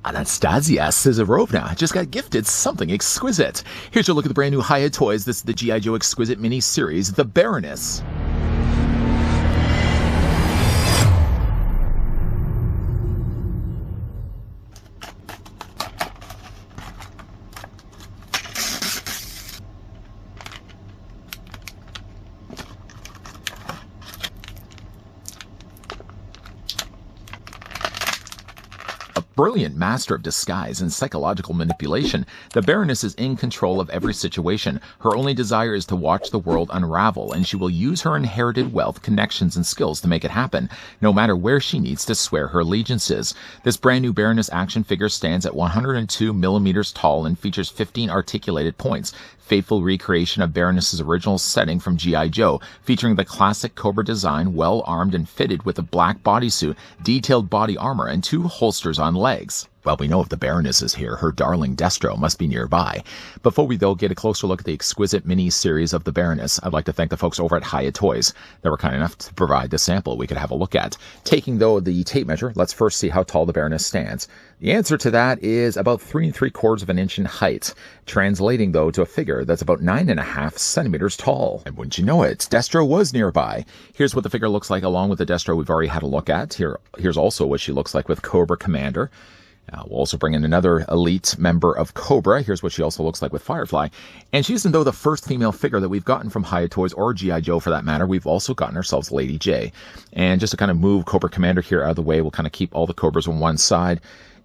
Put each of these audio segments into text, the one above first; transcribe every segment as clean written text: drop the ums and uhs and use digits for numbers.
Anastasia Sizarovna just got gifted something exquisite. Here's your look at the brand new HIYA toys. This is the G.I. Joe Exquisite mini-series, The Baroness. Brilliant master of disguise and psychological manipulation, the Baroness is in control of every situation. Her only desire is to watch the world unravel, and she will use her inherited wealth, connections, and skills to make it happen, no matter where she needs to swear her allegiances. This brand new Baroness action figure stands at 102 millimeters tall and features 15 articulated points. Faithful recreation of Baroness's original setting from G.I. Joe, featuring the classic Cobra design, well armed and fitted with a black bodysuit, detailed body armor, and 2 holsters on legs. Well, we know if the Baroness is here, her darling Destro must be nearby. Before we, though, get a closer look at the exquisite mini-series of the Baroness, I'd like to thank the folks over at HIYA Toys that were kind enough to provide the sample we could have a look at. Taking, though, the tape measure, let's first see how tall the Baroness stands. The answer to that is about 3 3/4 inches in height, translating, though, to a figure that's about 9.5 centimeters tall. And wouldn't you know it, Destro was nearby. Here's what the figure looks like along with the Destro we've already had a look at. Here's also what she looks like with Cobra Commander. We'll also bring in another elite member of Cobra. Here's what she also looks like with Firefly. And she isn't, though, the first female figure that we've gotten from HIYA Toys or G.I. Joe for that matter. We've also gotten ourselves Lady J. And just to kind of move Cobra Commander here out of the way, we'll kind of keep all the Cobras on one side.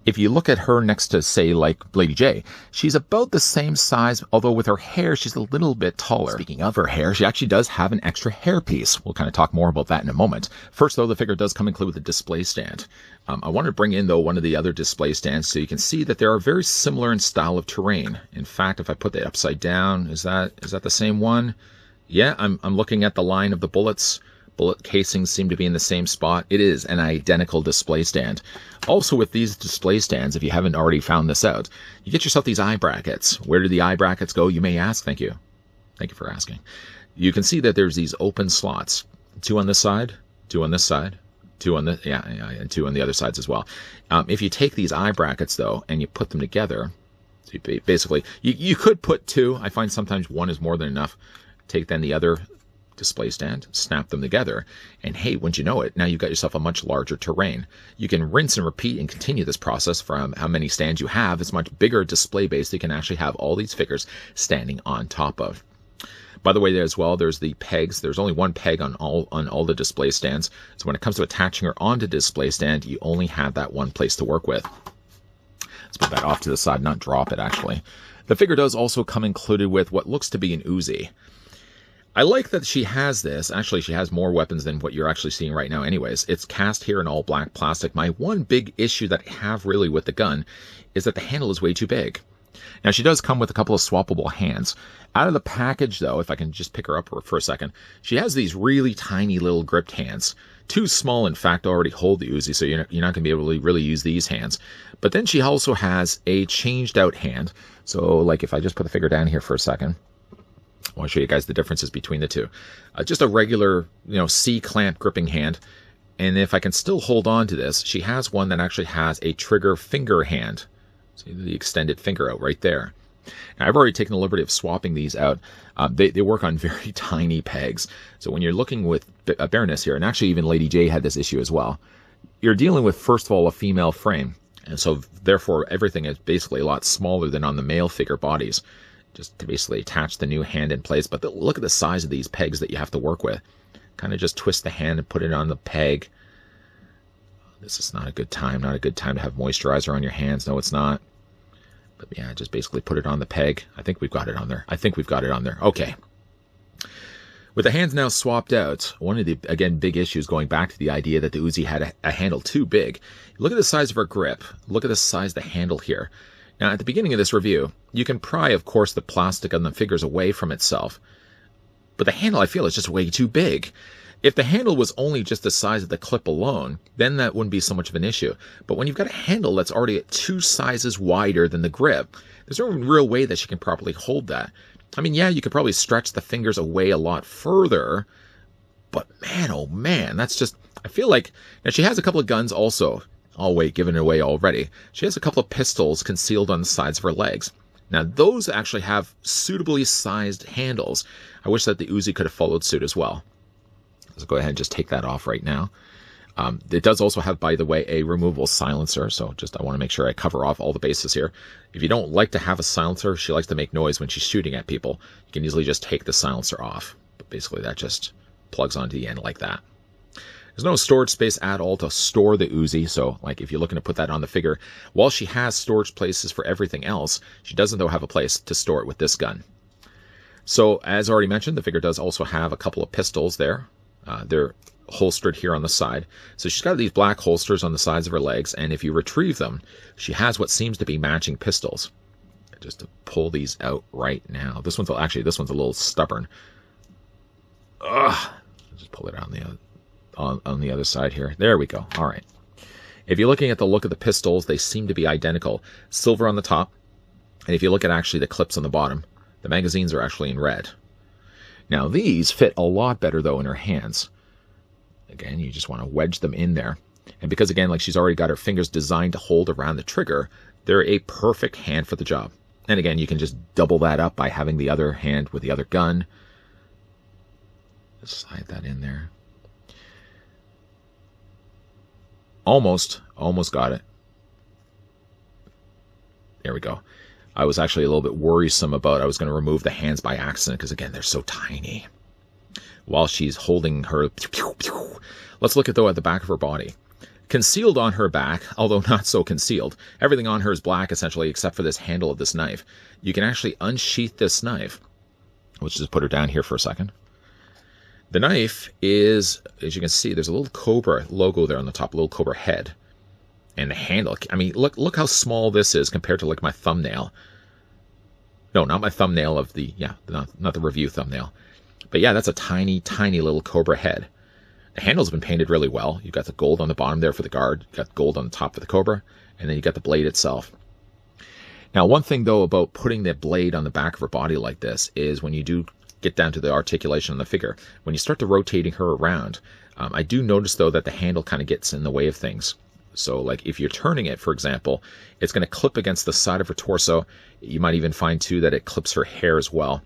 If you look at her next to, say, like Lady J, she's about the same size, although with her hair, she's a little bit taller. Speaking of her hair, she actually does have an extra hairpiece. We'll kind of talk more about that in a moment. First, though, the figure does come included with a display stand. I want to bring in, though, one of the other display stands so you can see that they are very similar in style of terrain. In fact, if I put that upside down, is that the same one? Yeah, I'm looking at the line of the bullets. Bullet casings seem to be in the same spot. It is an identical display stand. Also with these display stands, if you haven't already found this out, you get yourself these eye brackets. Where do the eye brackets go, you may ask? Thank you. Thank you for asking. You can see that there's these open slots. 2 on this side, 2 on this side, 2 on the, and 2 on the other sides as well. If you take these eye brackets, though, and you put them together, so basically, you could put 2. I find sometimes 1 is more than enough. Take then the other display stand, snap them together, and hey, wouldn't you know it, now you've got yourself a much larger terrain. You can rinse and repeat and continue this process from how many stands you have. It's much bigger display base that you can actually have all these figures standing on top of. By the way, there as well, there's the pegs. There's only 1 peg on all the display stands. So when it comes to attaching her onto display stand, you only have that one place to work with. Let's put that off to the side, not drop it actually. The figure does also come included with what looks to be an Uzi. I like that she has this. Actually, she has more weapons than what you're actually seeing right now anyways. It's cast here in all black plastic. My one big issue that I have really with the gun is that the handle is way too big. Now, she does come with a couple of swappable hands. Out of the package, though, if I can just pick her up for a second, she has these really tiny little gripped hands. Too small, in fact, to already hold the Uzi, so you're not going to be able to really use these hands. But then she also has a changed out hand. So, like, if I just put the figure down here for a second, I want to show you guys the differences between the two. Just a regular, C-clamp gripping hand. And if I can still hold on to this, she has one that actually has a trigger finger hand. See the extended finger out right there. Now, I've already taken the liberty of swapping these out. They work on very tiny pegs. So when you're looking with a Baroness here, and actually even Lady J had this issue as well, you're dealing with, first of all, a female frame. And so therefore, everything is basically a lot smaller than on the male figure bodies. Just to basically attach the new hand in place. But look at the size of these pegs that you have to work with. Kind of just twist the hand and put it on the peg. This is not a good time. Not a good time to have moisturizer on your hands. No, it's not. But yeah, just basically put it on the peg. I think we've got it on there. Okay. With the hands now swapped out, one of the, again, big issues going back to the idea that the Uzi had a handle too big. Look at the size of her grip. Look at the size of the handle here. Now, at the beginning of this review, you can pry, of course, the plastic on the figures away from itself. But the handle, I feel, is just way too big. If the handle was only just the size of the clip alone, then that wouldn't be so much of an issue. But when you've got a handle that's already 2 sizes wider than the grip, there's no real way that she can properly hold that. I mean, yeah, you could probably stretch the fingers away a lot further, but man, oh man, that's just, I feel like, now she has a couple of guns also. Oh wait, giving it away already. She has a couple of pistols concealed on the sides of her legs. Now those actually have suitably sized handles. I wish that the Uzi could have followed suit as well. Let's go ahead and just take that off right now. It does also have, by the way, a removable silencer. So I want to make sure I cover off all the bases here. If you don't like to have a silencer, she likes to make noise when she's shooting at people. You can easily just take the silencer off. But basically that just plugs onto the end like that. There's no storage space at all to store the Uzi, so like if you're looking to put that on the figure, while she has storage places for everything else, she doesn't though have a place to store it with this gun. So as already mentioned, the figure does also have a couple of pistols there. They're holstered here on the side. So she's got these black holsters on the sides of her legs, and if you retrieve them, she has what seems to be matching pistols. Just to pull these out right now. This one's a little stubborn. Ugh. Just pull it on the other side here. There we go. All right. If you're looking at the look of the pistols, they seem to be identical. Silver on the top. And if you look at actually the clips on the bottom, the magazines are actually in red. Now these fit a lot better though in her hands. Again, you just want to wedge them in there. And because again, like she's already got her fingers designed to hold around the trigger, they're a perfect hand for the job. And again, you can just double that up by having the other hand with the other gun. Just slide that in there. Almost got it. There we go. I was actually a little bit worrisome about I was going to remove the hands by accident because again, they're so tiny. While she's holding her... Let's look at though at the back of her body. Concealed on her back, although not so concealed, everything on her is black essentially except for this handle of this knife. You can actually unsheath this knife. Let's just put her down here for a second. The knife is, as you can see, there's a little cobra logo there on the top, a little cobra head. And the handle, I mean, look how small this is compared to like my thumbnail. No, not my thumbnail of the, not the review thumbnail. But yeah, that's a tiny, tiny little cobra head. The handle's been painted really well. You've got the gold on the bottom there for the guard. You've got gold on the top for the cobra. And then you got the blade itself. Now, one thing though about putting the blade on the back of her body like this is when you do get down to the articulation on the figure, when you start to rotating her around, I do notice though that the handle kind of gets in the way of things. So like if you're turning it, for example, it's going to clip against the side of her torso. You might even find too that it clips her hair as well.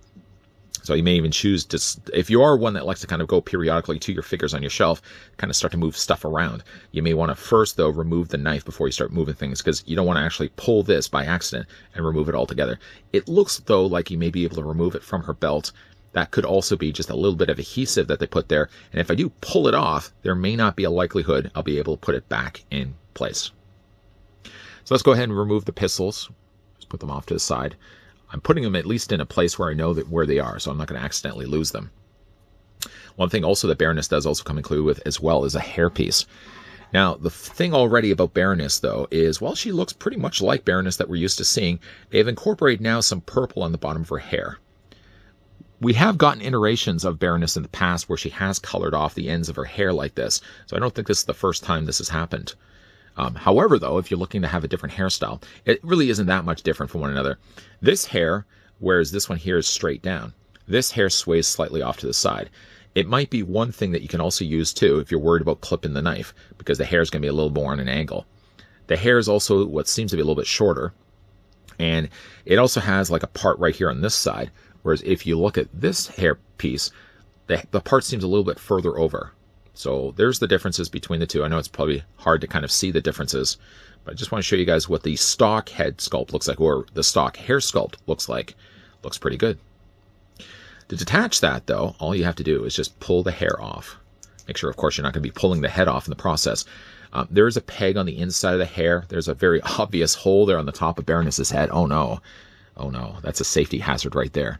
So you may even choose to, if you are one that likes to kind of go periodically to your figures on your shelf, kind of start to move stuff around, you may want to first though remove the knife before you start moving things, because you don't want to actually pull this by accident and remove it altogether. It looks though like you may be able to remove it from her belt. That could also be just a little bit of adhesive that they put there. And if I do pull it off, there may not be a likelihood I'll be able to put it back in place. So let's go ahead and remove the pistols. Just put them off to the side. I'm putting them at least in a place where I know that where they are, so I'm not going to accidentally lose them. One thing also that Baroness does also come included with as well is a hairpiece. Now, the thing already about Baroness, though, is while she looks pretty much like Baroness that we're used to seeing, they've incorporated now some purple on the bottom of her hair. We have gotten iterations of Baroness in the past where she has colored off the ends of her hair like this, so I don't think this is the first time this has happened. However, though, if you're looking to have a different hairstyle, it really isn't that much different from one another. This hair, whereas this one here is straight down, this hair sways slightly off to the side. It might be one thing that you can also use, too, if you're worried about clipping the knife, because the hair is going to be a little more on an angle. The hair is also what seems to be a little bit shorter, and it also has like a part right here on this side, whereas if you look at this hair piece, the part seems a little bit further over. So there's the differences between the two. I know it's probably hard to kind of see the differences, but I just want to show you guys what the stock head sculpt looks like, or the stock hair sculpt looks like. Looks pretty good. To detach that, though, all you have to do is just pull the hair off. Make sure, of course, you're not going to be pulling the head off in the process. There is a peg on the inside of the hair. There's a very obvious hole there on the top of Baroness's head. Oh, no. Oh, no. That's a safety hazard right there.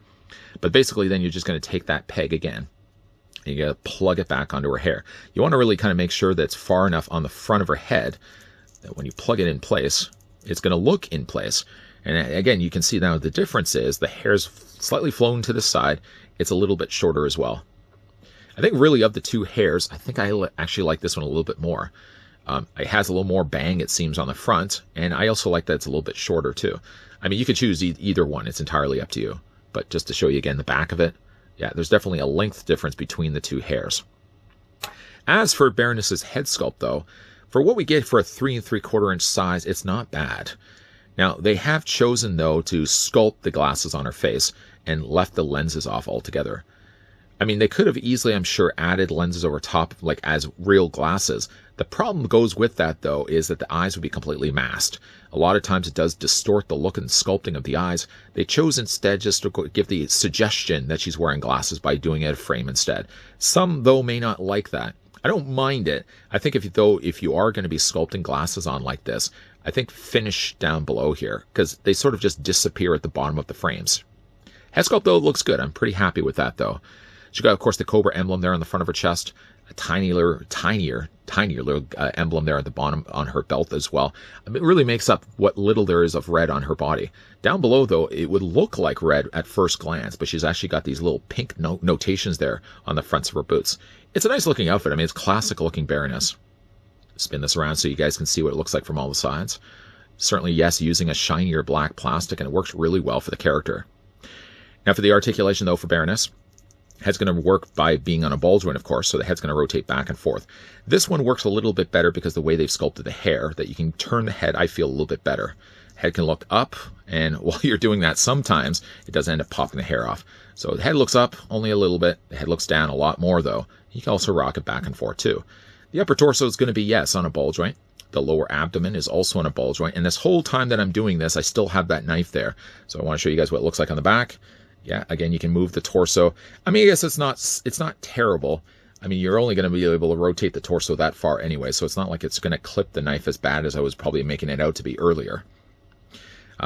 But basically, then you're just going to take that peg again. You got to plug it back onto her hair. You want to really kind of make sure that it's far enough on the front of her head that when you plug it in place, it's going to look in place. And again, you can see now the difference is the hair's slightly flown to the side. It's a little bit shorter as well. I think really of the two hairs, I think I actually like this one a little bit more. It has a little more bang, it seems, on the front. And I also like that it's a little bit shorter too. I mean, you could choose either one. It's entirely up to you. But just to show you again the back of it, yeah, there's definitely a length difference between the two hairs. As for Baroness's head sculpt, though, For what we get for a 3 3/4 inch size, it's not bad. Now, they have chosen, though, to sculpt the glasses on her face and left the lenses off altogether. I mean, they could have easily, I'm sure, added lenses over top, like as real glasses. The problem goes with that, though, is that the eyes would be completely masked. A lot of times it does distort the look and sculpting of the eyes. They chose instead just to give the suggestion that she's wearing glasses by doing it a frame instead. Some, though, may not like that. I don't mind it. I think if you are going to be sculpting glasses on like this, I think finish down below here, because they sort of just disappear at the bottom of the frames. Head sculpt, though, looks good. I'm pretty happy with that, though. She got, of course, the cobra emblem there on the front of her chest, a tinier little emblem there at the bottom on her belt as well. I mean, it really makes up what little there is of red on her body. Down below, though, it would look like red at first glance, but she's actually got these little pink notations there on the fronts of her boots. It's a nice looking outfit. I mean, it's classic looking Baroness. Spin this around so you guys can see what it looks like from all the sides. Certainly, yes, using a shinier black plastic, and it works really well for the character. Now for the articulation, though, for Baroness, head's going to work by being on a ball joint, of course, so the head's going to rotate back and forth. This one works a little bit better because the way they've sculpted the hair, that you can turn the head, I feel, a little bit better. Head can look up, and while you're doing that, sometimes it does end up popping the hair off. So the head looks up only a little bit. The head looks down a lot more, though. You can also rock it back and forth, too. The upper torso is going to be, yes, on a ball joint. The lower abdomen is also on a ball joint. And this whole time that I'm doing this, I still have that knife there. So I want to show you guys what it looks like on the back. Yeah, again, you can move the torso. I mean, I guess it's not terrible. I mean, you're only going to be able to rotate the torso that far anyway, so it's not like it's going to clip the knife as bad as I was probably making it out to be earlier.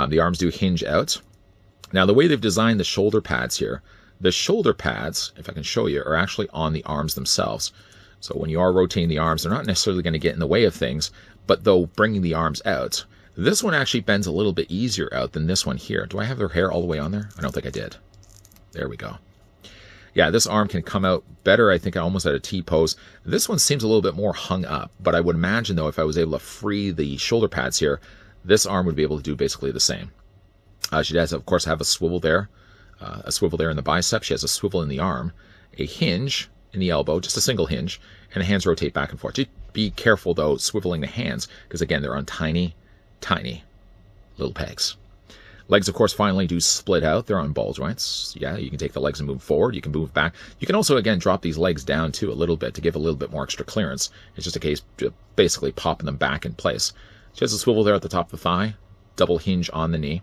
The arms do hinge out. Now, the way they've designed the shoulder pads here, the shoulder pads, if I can show you, are actually on the arms themselves. So when you are rotating the arms, they're not necessarily going to get in the way of things, but though bringing the arms out. This one actually bends a little bit easier out than this one here. Do I have their hair all the way on there? I don't think I did. There we go. Yeah, this arm can come out better, I think, almost at a T-pose. This one seems a little bit more hung up, but I would imagine, though, if I was able to free the shoulder pads here, this arm would be able to do basically the same. She does, of course, have a swivel there in the bicep. She has a swivel in the arm, a hinge in the elbow, just a single hinge, and the hands rotate back and forth. Just be careful, though, swiveling the hands, because, again, they're on tiny little pegs. Legs, of course, finally do split out. They're on ball joints. Yeah, you can take the legs and move forward. You can move back. You can also, again, drop these legs down, too, a little bit to give a little bit more extra clearance. It's just a case of basically popping them back in place. She has a swivel there at the top of the thigh, double hinge on the knee.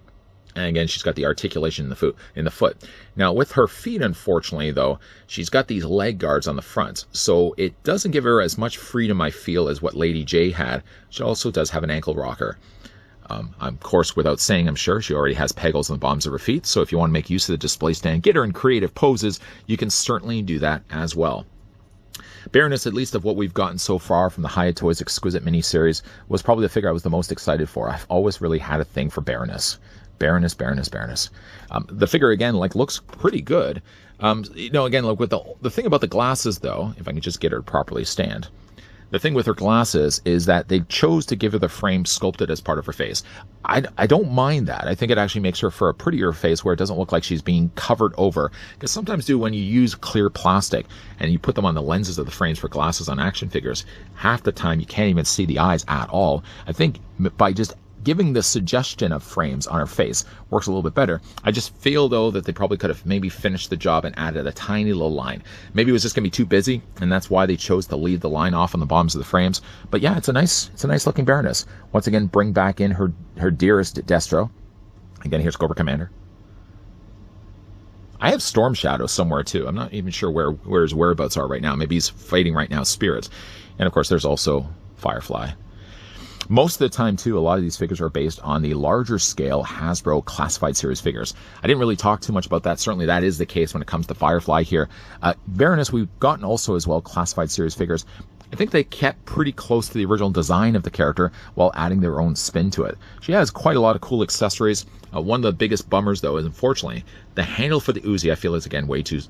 And again, she's got the articulation in the foot. Now, with her feet, unfortunately, though, she's got these leg guards on the front. So it doesn't give her as much freedom, I feel, as what Lady J had. She also does have an ankle rocker. Of course, without saying, I'm sure, she already has pegals on the bottoms of her feet. So if you want to make use of the display stand, get her in creative poses, you can certainly do that as well. Baroness, at least of what we've gotten so far from the HIYA Toys Exquisite miniseries, was probably the figure I was the most excited for. I've always really had a thing for Baroness. Baroness. The figure, again, looks pretty good. Again, with the thing about the glasses, though, if I can just get her to properly stand, the thing with her glasses is that they chose to give her the frame sculpted as part of her face. I don't mind that. I think it actually makes her for a prettier face where it doesn't look like she's being covered over. Because sometimes, when you use clear plastic and you put them on the lenses of the frames for glasses on action figures, half the time you can't even see the eyes at all. I think by just giving the suggestion of frames on her face works a little bit better. I just feel, though, that they probably could have maybe finished the job and added a tiny little line. Maybe it was just going to be too busy, and that's why they chose to leave the line off on the bottoms of the frames. But yeah, it's a nice looking Baroness. Once again, bring back in her dearest Destro. Again, here's Cobra Commander. I have Storm Shadow somewhere, too. I'm not even sure where his whereabouts are right now. Maybe he's fighting right now spirits. And, of course, there's also Firefly. Most of the time, too, a lot of these figures are based on the larger scale Hasbro Classified Series figures. I didn't really talk too much about that. Certainly that is the case when it comes to Firefly here. Baroness, we've gotten also as well Classified Series figures. I think they kept pretty close to the original design of the character while adding their own spin to it. She has quite a lot of cool accessories. One of the biggest bummers, though, is unfortunately the handle for the Uzi, I feel, is again way too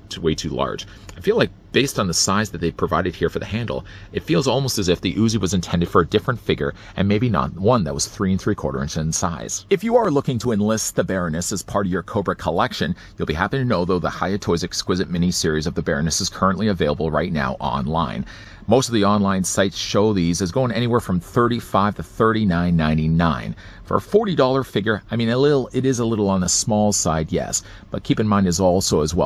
large. I feel like Based on the size that they provided here for the handle, it feels almost as if the Uzi was intended for a different figure and maybe not one that was 3 3/4 inches in size. If you are looking to enlist the Baroness as part of your Cobra collection, you'll be happy to know though the HIYA Toys Exquisite mini-series of the Baroness is currently available right now online. Most of the online sites show these as going anywhere from $35 to $39.99. For a $40 figure, I mean, it is a little on the small side, yes, but keep in mind as well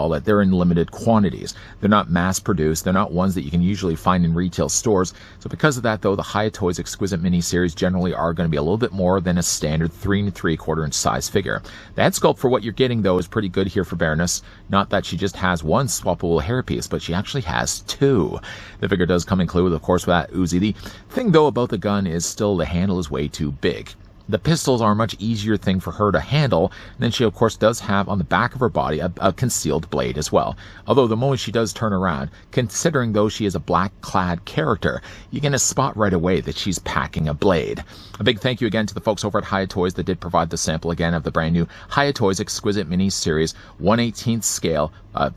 that they're in limited quantities. They're not mass-produced. They're not ones that you can usually find in retail stores. So because of that, though, the HIYA Toys Exquisite mini-series generally are going to be a little bit more than a standard 3 3/4 inch size figure. The head sculpt for what you're getting, though, is pretty good here for Baroness. Not that she just has one swappable hairpiece, but she actually has 2. The figure does come included, of course, with that Uzi. The thing, though, about the gun is still the handle is way too big. The pistols are a much easier thing for her to handle, and then she of course does have on the back of her body a concealed blade as well. Although the moment she does turn around, considering though she is a black clad character, you can spot right away that she's packing a blade. A big thank you again to the folks over at HIYA Toys that did provide the sample again of the brand new HIYA Toys Exquisite Mini Series 1/18 scale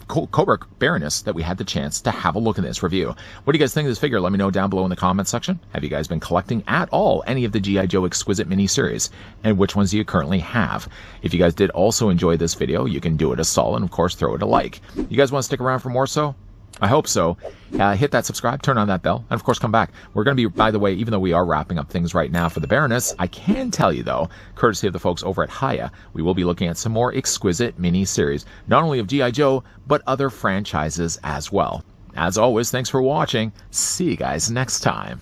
Cobra Baroness that we had the chance to have a look at this review. What do you guys think of this figure? Let me know down below in the comments section. Have you guys been collecting at all any of the G.I. Joe Exquisite Mini Series? And which ones do you currently have? If you guys did also enjoy this video, you can do it a solid and of course throw it a like. You guys want to stick around for more so? I hope so. Hit that subscribe, turn on that bell, and of course come back. We're going to be, by the way, even though we are wrapping up things right now for the Baroness, I can tell you though, courtesy of the folks over at HIYA, we will be looking at some more exquisite mini-series, not only of G.I. Joe, but other franchises as well. As always, thanks for watching. See you guys next time.